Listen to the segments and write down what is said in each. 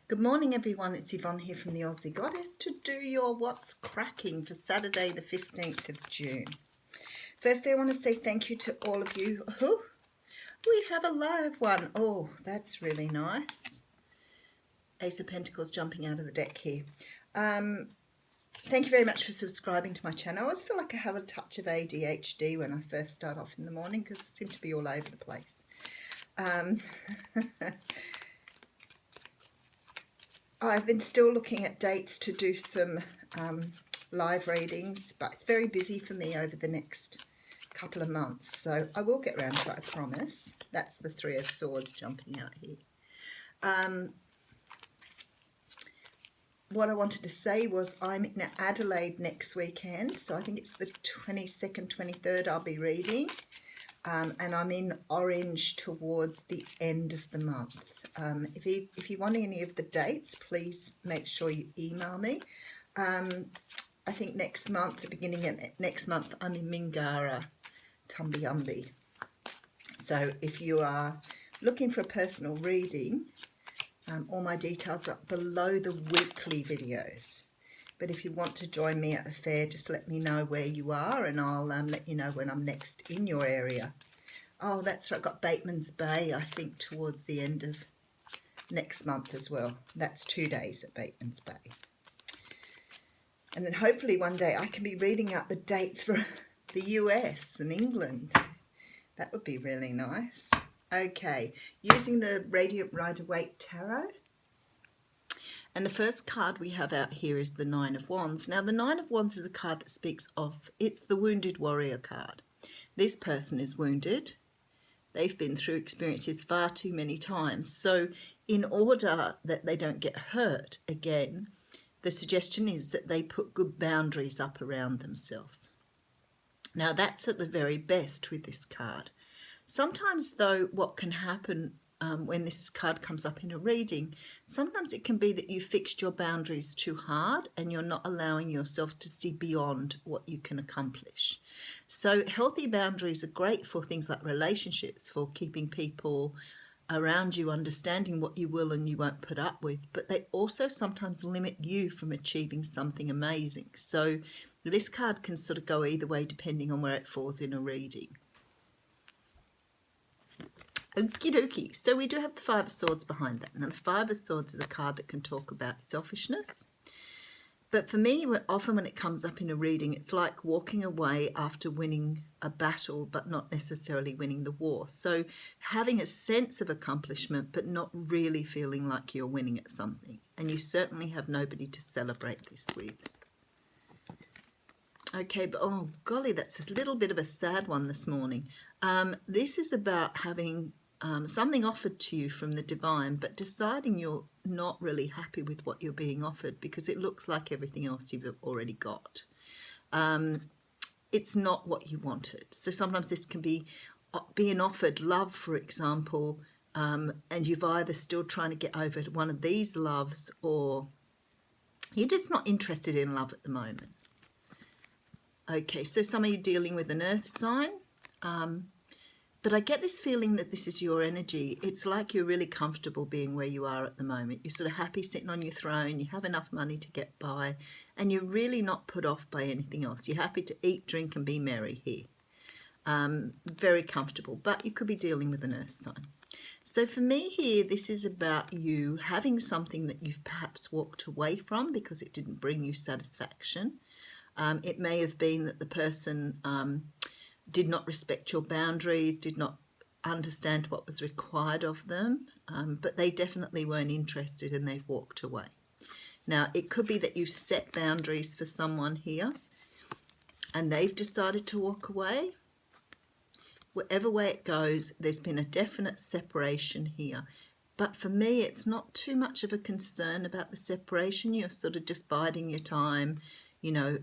Good morning everyone, it's Yvonne here from the Aussie Goddess to do your What's Cracking for Saturday the 15th of June. Firstly, I want to say thank you to all of you. Oh, we have a live one. Oh, that's really nice. Ace of Pentacles jumping out of the deck here. Thank you very much for subscribing to my channel. I always feel like I have a touch of ADHD when I first start off in the morning because I seem to be all over the place. I've been still looking at dates to do some live readings, but it's very busy for me over the next couple of months. So I will get around to it, I promise. That's the Three of Swords jumping out here. What I wanted to say was I'm in Adelaide next weekend. So I think it's the 22nd, 23rd I'll be reading. And I'm in Orange towards the end of the month. If you want any of the dates, please make sure you email me. I think next month, the beginning of next month, I'm in Mingara, Tumbiumbi. So if you are looking for a personal reading, all my details are below the weekly videos. But if you want to join me at a fair, just let me know where you are and I'll let you know when I'm next in your area. Oh, that's right, I've got Bateman's Bay, I think, towards the end of next month as well. That's 2 days at Bateman's Bay. And then hopefully one day I can be reading out the dates for the US and England. That would be really nice. Okay, using the Radiant Rider-Waite Tarot. And the first card we have out here is the Nine of Wands. Now, the Nine of Wands is a card that speaks of, it's the Wounded Warrior card. This person is wounded. They've been through experiences far too many times. So in order that they don't get hurt again, the suggestion is that they put good boundaries up around themselves. Now, that's at the very best with this card. Sometimes, though, what can happen when this card comes up in a reading, sometimes it can be that you fixed your boundaries too hard and you're not allowing yourself to see beyond what you can accomplish. So healthy boundaries are great for things like relationships, for keeping people around you understanding what you will and you won't put up with, but they also sometimes limit you from achieving something amazing. So this card can sort of go either way depending on where it falls in a reading. Okie dokie. So we do have the Five of Swords behind that. Now the Five of Swords is a card that can talk about selfishness. But for me, often when it comes up in a reading, it's like walking away after winning a battle, but not necessarily winning the war. So having a sense of accomplishment, but not really feeling like you're winning at something. And you certainly have nobody to celebrate this with. Okay, but oh golly, that's a little bit of a sad one this morning. This is about having something offered to you from the divine, but deciding you're not really happy with what you're being offered because it looks like everything else you've already got. It's not what you wanted. So sometimes this can be being offered love, for example, and you've either still trying to get over one of these loves or you're just not interested in love at the moment. Okay, so some of you dealing with an earth sign. But I get this feeling that this is your energy. It's like you're really comfortable being where you are at the moment. You're sort of happy sitting on your throne. You have enough money to get by. And you're really not put off by anything else. You're happy to eat, drink and be merry here. Very comfortable. But you could be dealing with an earth sign. So for me here, this is about you having something that you've perhaps walked away from because it didn't bring you satisfaction. It may have been that the person did not respect your boundaries, did not understand what was required of them, but they definitely weren't interested and they've walked away. Now, it could be that you set boundaries for someone here and they've decided to walk away. Whatever way it goes, there's been a definite separation here. But for me, it's not too much of a concern about the separation. You're sort of just biding your time, you know,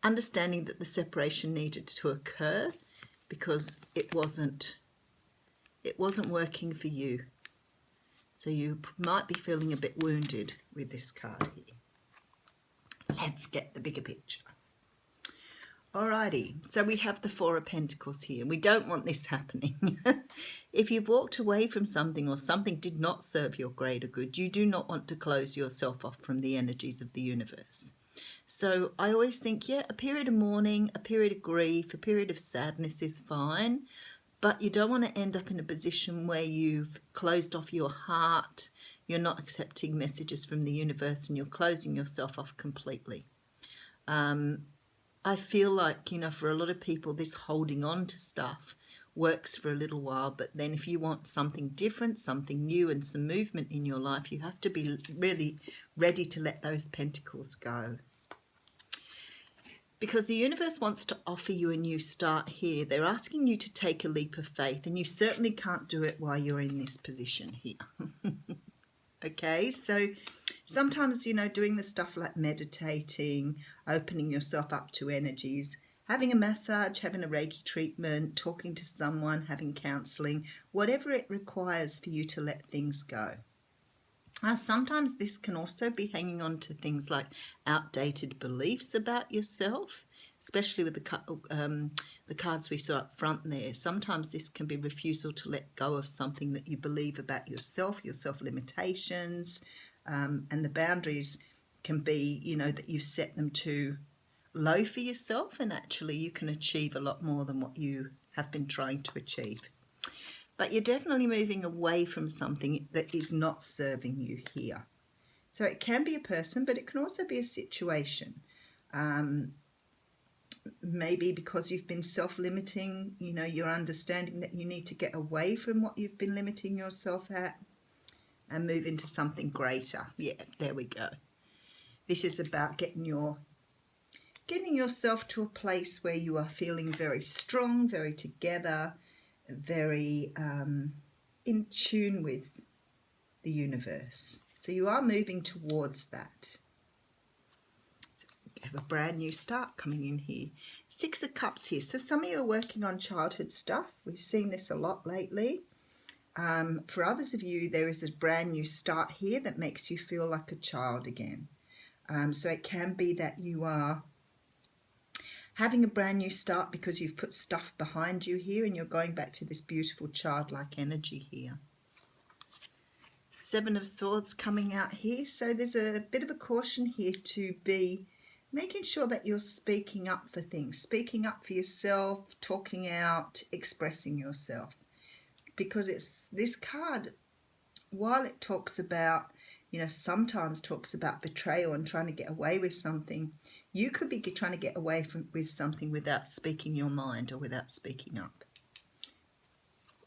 understanding that the separation needed to occur because it wasn't working for you. So you might be feeling a bit wounded with this card here. Let's get the bigger picture. Alrighty, so we have the Four of Pentacles here. We don't want this happening. If you've walked away from something or something did not serve your greater good, you do not want to close yourself off from the energies of the universe. So I always think, yeah, a period of mourning, a period of grief, a period of sadness is fine, but you don't want to end up in a position where you've closed off your heart, you're not accepting messages from the universe, and you're closing yourself off completely. I feel like, for a lot of people, this holding on to stuff works for a little while, but then if you want something different, something new, and some movement in your life, you have to be really ready to let those pentacles go. Because the universe wants to offer you a new start here. They're asking you to take a leap of faith, and you certainly can't do it while you're in this position here. Okay, so sometimes, doing the stuff like meditating, opening yourself up to energies, having a massage, having a Reiki treatment, talking to someone, having counselling, whatever it requires for you to let things go. Sometimes this can also be hanging on to things like outdated beliefs about yourself, especially with the cards we saw up front there. Sometimes this can be refusal to let go of something that you believe about yourself, your self-limitations, and the boundaries can be, that you've set them too low for yourself, and actually you can achieve a lot more than what you have been trying to achieve. But you're definitely moving away from something that is not serving you here. So it can be a person, but it can also be a situation. Maybe because you've been self-limiting, you're understanding that you need to get away from what you've been limiting yourself at and move into something greater. Yeah, there we go. This is about getting yourself to a place where you are feeling very strong, very together, very in tune with the universe. So you are moving towards that. Have a brand new start coming in here. Six of Cups here. So some of you are working on childhood stuff. We've seen this a lot lately. For others of you, there is a brand new start here that makes you feel like a child again. So it can be that you are having a brand new start because you've put stuff behind you here and you're going back to this beautiful childlike energy here. Seven of Swords coming out here. So there's a bit of a caution here to be making sure that you're speaking up for things, speaking up for yourself, talking out, expressing yourself. Because it's this card, while it talks about, sometimes talks about betrayal and trying to get away with something, you could be trying to get away with something without speaking your mind or without speaking up.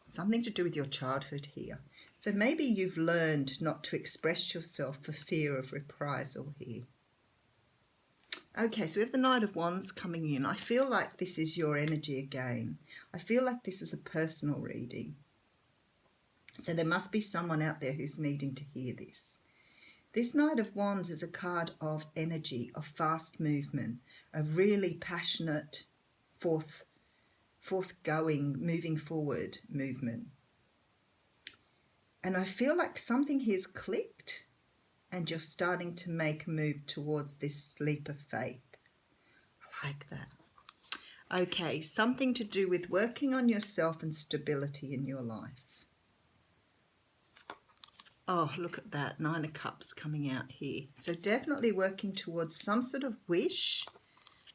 Something to do with your childhood here. So maybe you've learned not to express yourself for fear of reprisal here. Okay, so we have the Knight of Wands coming in. I feel like this is your energy again. I feel like this is a personal reading. So there must be someone out there who's needing to hear this. This Knight of Wands is a card of energy, of fast movement, of really passionate, forthgoing, moving forward movement. And I feel like something here's clicked and you're starting to make a move towards this leap of faith. I like that. Okay, something to do with working on yourself and stability in your life. Oh, look at that, Nine of Cups coming out here. So definitely working towards some sort of wish.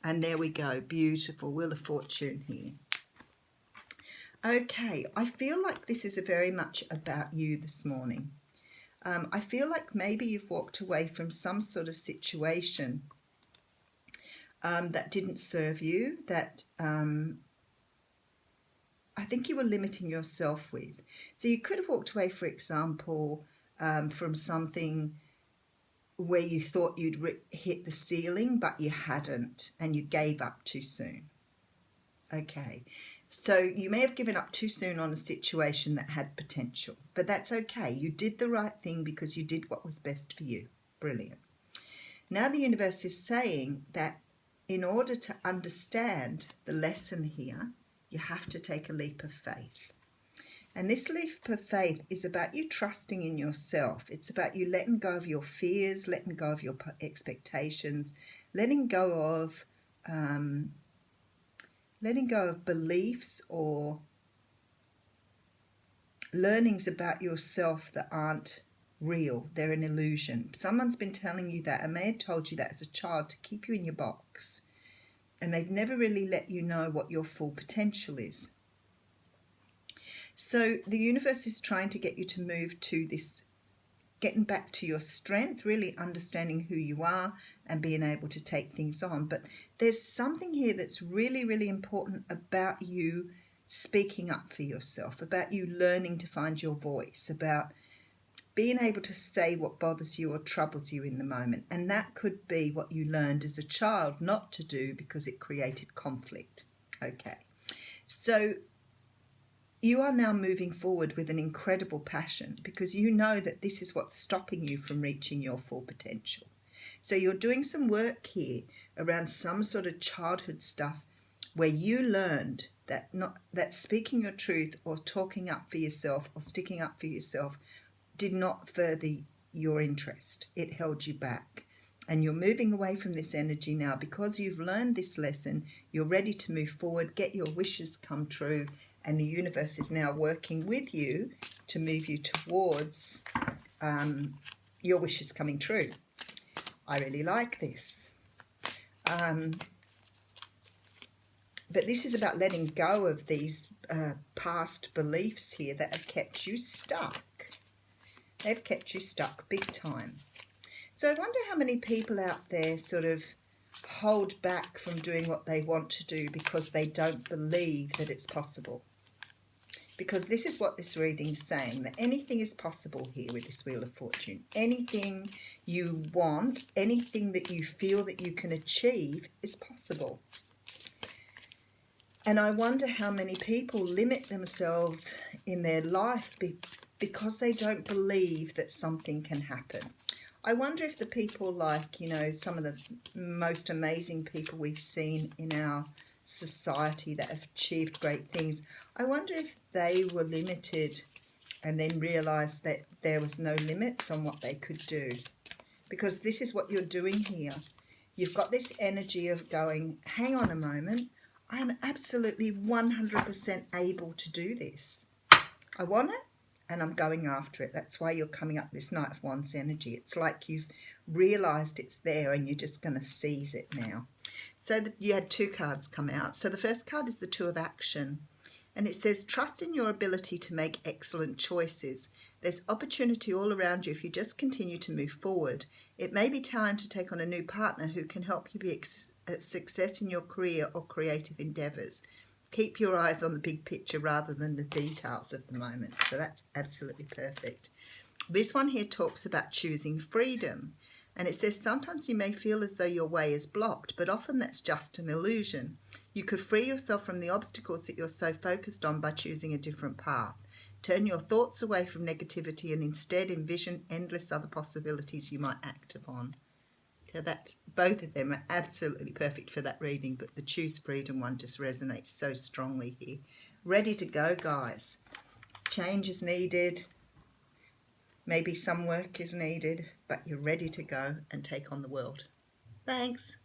And there we go, beautiful, Wheel of Fortune here. Okay, I feel like this is very much about you this morning. I feel like maybe you've walked away from some sort of situation that didn't serve you, that I think you were limiting yourself with. So you could have walked away, for example, from something where you thought you'd hit the ceiling, but you hadn't, and you gave up too soon. Okay, so you may have given up too soon on a situation that had potential, but that's okay. You did the right thing because you did what was best for you. Brilliant. Now the universe is saying that in order to understand the lesson here, you have to take a leap of faith. And this leap of faith is about you trusting in yourself. It's about you letting go of your fears, letting go of your expectations, letting go of letting go of beliefs or learnings about yourself that aren't real. They're an illusion. Someone's been telling you that, and may have told you that as a child to keep you in your box. And they've never really let you know what your full potential is. So the universe is trying to get you to move to this, getting back to your strength, really understanding who you are and being able to take things on. But there's something here that's really, really important about you speaking up for yourself, about you learning to find your voice, about being able to say what bothers you or troubles you in the moment. And that could be what you learned as a child not to do because it created conflict. Okay, so you are now moving forward with an incredible passion because you know that this is what's stopping you from reaching your full potential. So you're doing some work here around some sort of childhood stuff where you learned that speaking your truth or talking up for yourself or sticking up for yourself did not further your interest. It held you back. And you're moving away from this energy now because you've learned this lesson. You're ready to move forward, get your wishes come true, and the universe is now working with you to move you towards your wishes coming true. I really like this. But this is about letting go of these past beliefs here that have kept you stuck. They've kept you stuck big time. So I wonder how many people out there sort of hold back from doing what they want to do because they don't believe that it's possible. Because this is what this reading is saying, that anything is possible here with this Wheel of Fortune. Anything you want, anything that you feel that you can achieve is possible. And I wonder how many people limit themselves in their life because they don't believe that something can happen. I wonder if the people like, some of the most amazing people we've seen in our society that have achieved great things, I wonder if they were limited and then realised that there was no limits on what they could do. Because this is what you're doing here. You've got this energy of going, hang on a moment, I am absolutely 100% able to do this. I want it and I'm going after it. That's why you're coming up this Knight of Wands energy. It's like you've realised it's there and you're just going to seize it now. So you had two cards come out. So the first card is the Two of Action. And it says, trust in your ability to make excellent choices. There's opportunity all around you if you just continue to move forward. It may be time to take on a new partner who can help you be a success in your career or creative endeavours. Keep your eyes on the big picture rather than the details of the moment. So that's absolutely perfect. This one here talks about choosing freedom. And it says, sometimes you may feel as though your way is blocked, but often that's just an illusion. You could free yourself from the obstacles that you're so focused on by choosing a different path. Turn your thoughts away from negativity and instead envision endless other possibilities you might act upon. So that's, both of them are absolutely perfect for that reading, but the choose freedom one just resonates so strongly here. Ready to go, guys. Change is needed. Maybe some work is needed, but you're ready to go and take on the world. Thanks.